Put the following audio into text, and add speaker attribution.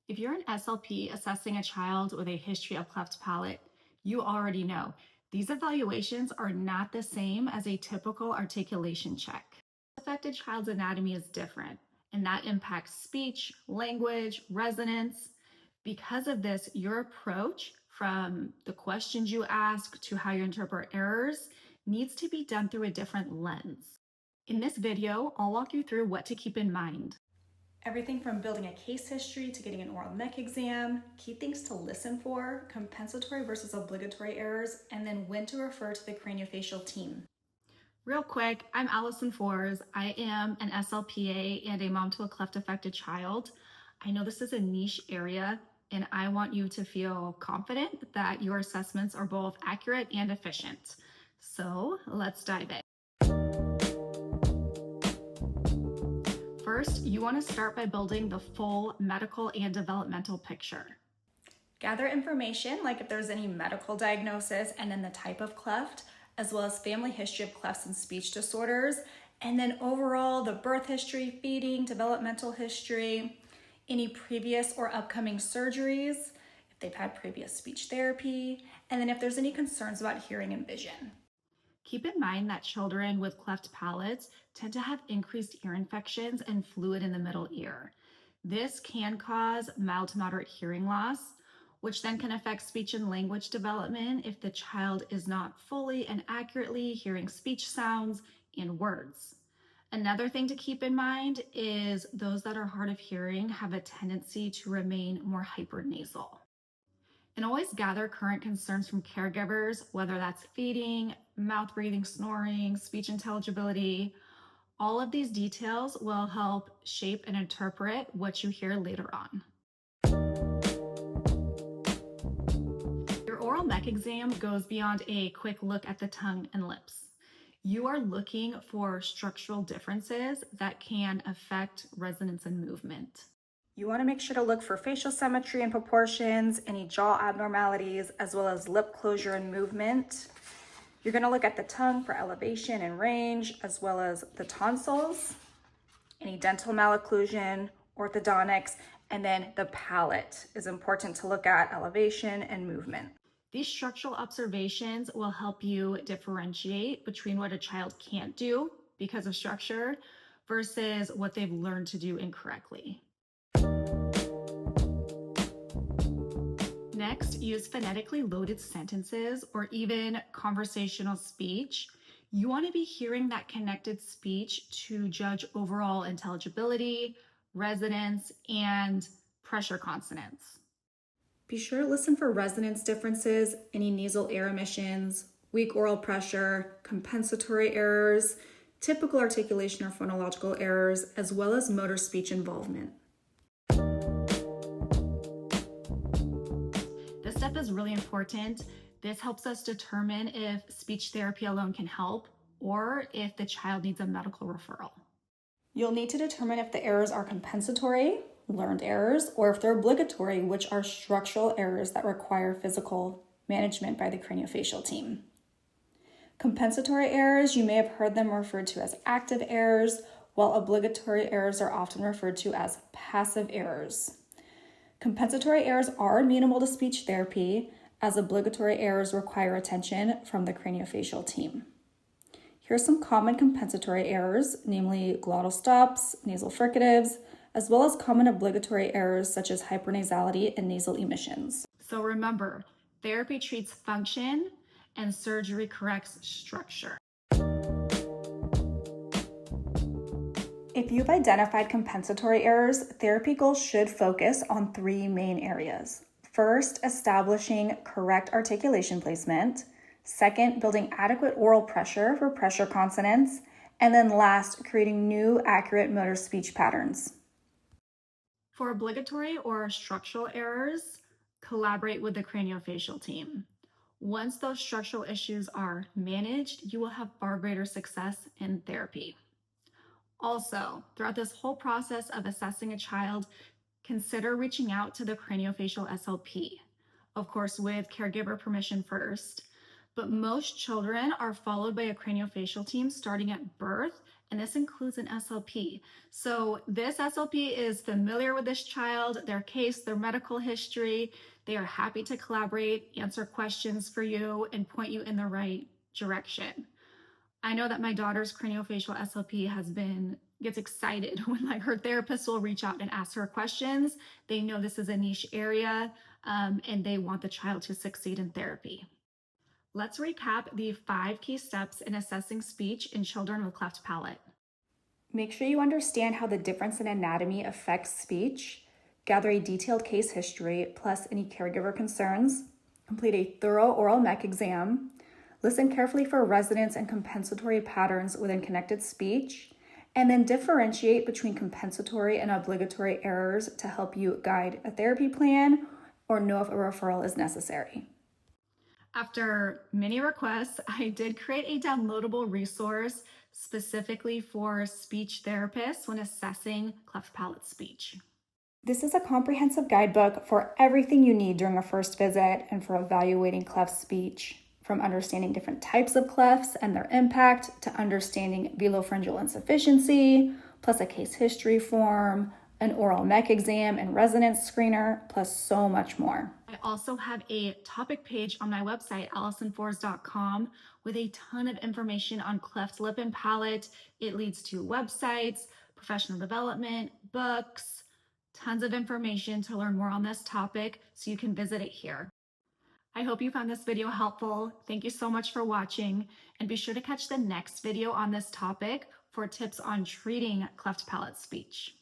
Speaker 1: If you're an SLP assessing a child with a history of cleft palate, you already know these evaluations are not the same as a typical articulation check. The affected child's anatomy is different, and that impacts speech, language, resonance. Because of this, your approach from the questions you ask to how you interpret errors needs to be done through a different lens. In this video, I'll walk you through what to keep in mind. Everything from building a case history to getting an oral mech exam, key things to listen for, compensatory versus obligatory errors, and then when to refer to the craniofacial team. Real quick, I'm Allison. I am an SLPA and a mom to a cleft-affected child. I know this is a niche area, and I want you to feel confident that your assessments are both accurate and efficient. So let's dive in. First, you want to start by building the full medical and developmental picture. Gather information like if there's any medical diagnosis and then the type of cleft, as well as family history of clefts and speech disorders, and then overall the birth history, feeding, developmental history, any previous or upcoming surgeries, if they've had previous speech therapy, and then if there's any concerns about hearing and vision. Keep in mind that children with cleft palates tend to have increased ear infections and fluid in the middle ear. This can cause mild to moderate hearing loss, which then can affect speech and language development if the child is not fully and accurately hearing speech sounds and words. Another thing to keep in mind is those that are hard of hearing have a tendency to remain more hypernasal. And always gather current concerns from caregivers, whether that's feeding, mouth breathing, snoring, speech intelligibility. All of these details will help shape and interpret what you hear later on. Your oral mech exam goes beyond a quick look at the tongue and lips. You are looking for structural differences that can affect resonance and movement. You want to make sure to look for facial symmetry and proportions, any jaw abnormalities, as well as lip closure and movement. You're going to look at the tongue for elevation and range, as well as the tonsils, any dental malocclusion, orthodontics, and then the palate is important to look at elevation and movement. These structural observations will help you differentiate between what a child can't do because of structure versus what they've learned to do incorrectly. Next, use phonetically loaded sentences or even conversational speech. You want to be hearing that connected speech to judge overall intelligibility, resonance, and pressure consonants. Be sure to listen for resonance differences, any nasal air emissions, weak oral pressure, compensatory errors, typical articulation or phonological errors, as well as motor speech involvement. This step is really important. This helps us determine if speech therapy alone can help or if the child needs a medical referral. You'll need to determine if the errors are compensatory, learned errors, or if they're obligatory, which are structural errors that require physical management by the craniofacial team. Compensatory errors, you may have heard them referred to as active errors, while obligatory errors are often referred to as passive errors. Compensatory errors are amenable to speech therapy, as obligatory errors require attention from the craniofacial team. Here are some common compensatory errors, namely glottal stops, nasal fricatives, as well as common obligatory errors such as hypernasality and nasal emissions. So remember, therapy treats function and surgery corrects structure. If you've identified compensatory errors, therapy goals should focus on three main areas. First, establishing correct articulation placement. Second, building adequate oral pressure for pressure consonants. And then last, creating new accurate motor speech patterns. For obligatory or structural errors, collaborate with the craniofacial team. Once those structural issues are managed, you will have far greater success in therapy. Also, throughout this whole process of assessing a child, consider reaching out to the craniofacial SLP, of course with caregiver permission first, but most children are followed by a craniofacial team starting at birth and this includes an SLP. So this SLP is familiar with this child, their case, their medical history. They are happy to collaborate, answer questions for you, and point you in the right direction. I know that my daughter's craniofacial SLP gets excited when like her therapist will reach out and ask her questions. They know this is a niche area, and they want the child to succeed in therapy. Let's recap the 5 key steps in assessing speech in children with cleft palate. Make sure you understand how the difference in anatomy affects speech. Gather a detailed case history plus any caregiver concerns. Complete a thorough oral mech exam. Listen carefully for resonance and compensatory patterns within connected speech. And then differentiate between compensatory and obligatory errors to help you guide a therapy plan or know if a referral is necessary. After many requests, I did create a downloadable resource specifically for speech therapists when assessing cleft palate speech. This is a comprehensive guidebook for everything you need during a first visit and for evaluating cleft speech, from understanding different types of clefts and their impact to understanding velopharyngeal insufficiency, plus a case history form, an oral mech exam and resonance screener, plus so much more. I also have a topic page on my website, AllisonForce.com, with a ton of information on cleft lip and palate. It leads to websites, professional development, books, tons of information to learn more on this topic, so you can visit it here. I hope you found this video helpful. Thank you so much for watching, and be sure to catch the next video on this topic for tips on treating cleft palate speech.